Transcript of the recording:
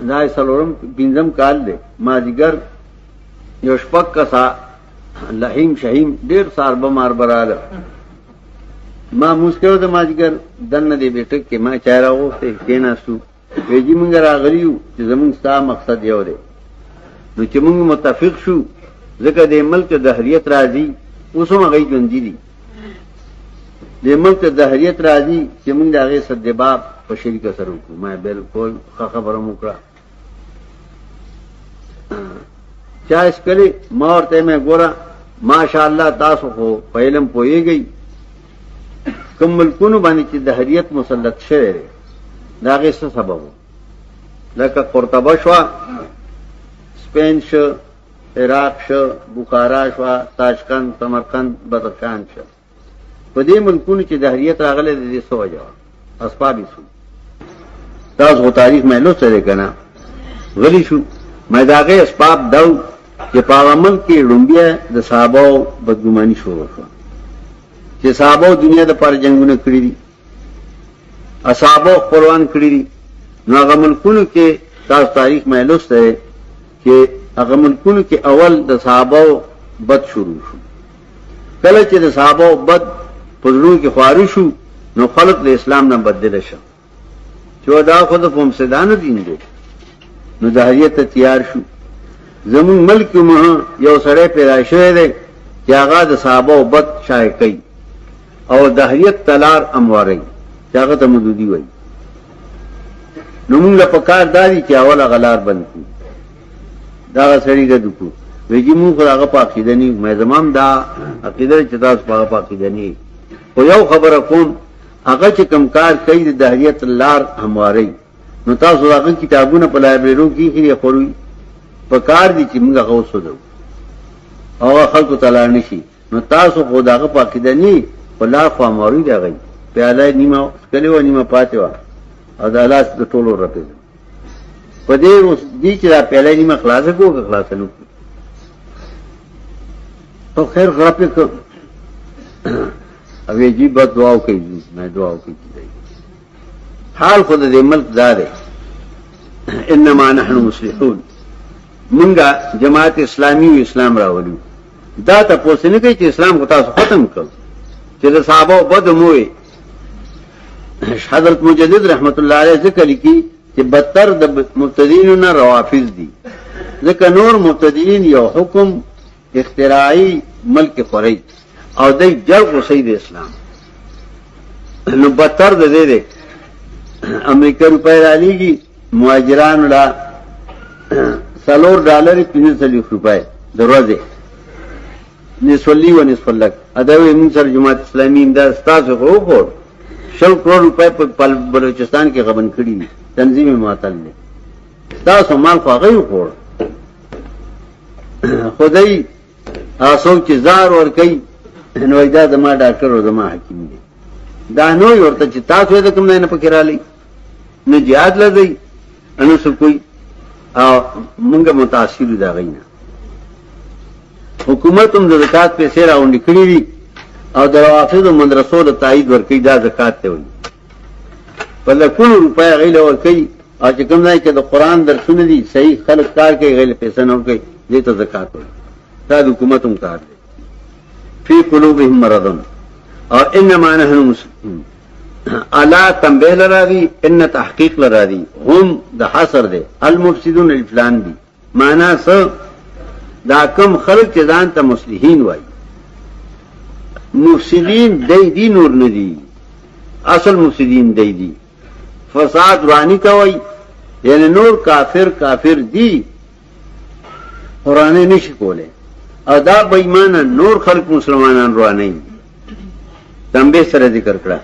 دا سلورم بنظم کال دے مازیگر یو شپک کسا لحیم شہیم ډیر سار بمار براله ما مسکو د مازیگر دنه دی بیٹک کې ما چایرا وخته کیناستو ویجی مونږ راغلیو چې زمونږ ستا مقصد یو دی نو چې مونږ متفق شو ځکه د ملک د حریت راځي اوس هم هغه ژوند دي د ملک د حریت راځي چې مونږ هغه صدباب په شریک سره وکړو ما بالکل خبره وکړه چا اس کلی ما ورته مې ګوره ماشاءالله تاسو خو په علم پوهیږئ کوم ملکونو باندې چې د حریت مسلط شوی دی دا غي څه سبب لکه قرطبه شو سپین شو عراق شو بخارا شو تاشکند سمرقند بدخشان شو په دې ملکونو چې د حریت راغله د دې سوجا اسباب شو تاسو تاریخ مې لوستل سره کنه غلی شو مې داغه اسباب داو چې په عمل کې لومبیا د صحابه بدګماني شروع شو چې صحابه دنیا د پر جنگونه کړی دي اصحابو قرآن کړی دي نو هغه ملکونو کې تاسو تاریخ مې لوستل چې هغه ملکونو کې اول د صحابه بد شروع شو کله چې د صحابه بد پزړو کې خواري شو نو خلق د اسلام نه بدل شو چې دا خود په مفسدانو دین دي نو د حریت تیار شو زمون ملک مه یو سړی پیدا شوی دی چې هغه د صحابه بد شای کوي او د حریت تلار امواري چې هغه ته مودودي وایي نو موږ له پکار دادی چې اول غلار بند کړو دا سړی د دکو ویجی موږ هغه پاکیده نه مې زمام دا عقیده چې تاسو په پاکیده نه خو یو خبره کوم هغه چې کمکار کوي د حریت لار همواري نو تاسو هغه کتابونه په لایبرری کې خېری خوري پکار دي چې موږ هغه وسودو او خلکو تعالی نشي نو تاسو خو داغه پاکیده نه په لار خو همواري دی غي پیاله نیمه کلی و نیمه پاتې و او د الله د ټولو رپې په دې اوس دي چې دا پیاله نیمه خلاصه کوو خلاصه نو تو خیر غرپې کو او یې جیب دعا وکړي مې دعا وکړي حال خود دې ملک دار انما نحن مصلحون منګه جماعت اسلامی او اسلام راولو دا تاسو نه کوي چې اسلام کو تاسو ختم کړ چې د صحابه بد موي حضرت مجدد رحمت الله علیه ذکر کی چې بدتر د مبتدیین نه روافض دي ځکه نور مبتدیین یو حکم اختراعی ملک قری او دای جرب وسید اسلام نو بدتر د دې امریکا روپے رالیږي مهاجرانو لا $4 $3 دروازه نسولی و نصف لک اداوی من سر جماعت اسلامی امداد ستاسو خو خور 100 کروڑ روپے په بلوچستان کې غبن کړی دي تنظیم معطل دي تاسو مال خو غوي خور خدای تاسو چې زار ور کوي نو دا د ما ډاکټر او د ما حکیم دي دا نو ورته چې تاسو د کوم نه پکې را لې نه jihad لږی انو څه کوئی او موږ متاثر دا غینا حکومت هم د زکات پیسې راوړي کړی دي او د روافض مدرسو د تایید ورکړي دا زکات ته وایي په لکونو روپیا غیله ورکړي او چې کوم ځای کې د قران درسونه دي صحیح خلک کار کوي غیله پیسې نه ورکړي دې ته زکات وایي دا د حکومت هم کار دی فی قلوبهم مرض او انما نحن مسلمون الا تنبیه لرادی ان تحقیق لرادی هم د حصر دی المفسدون الفلان دی معنا څه دا کم خلق چې ځان ته مصلحین وای مفسدین دی نور نه دي اصل مفسدین دی فساد رانی کوي یعنی نور کافر دی قران نشي کوله او دا بېمانه نور خلق مسلمانان روانه تنبیه سره ذکر کړه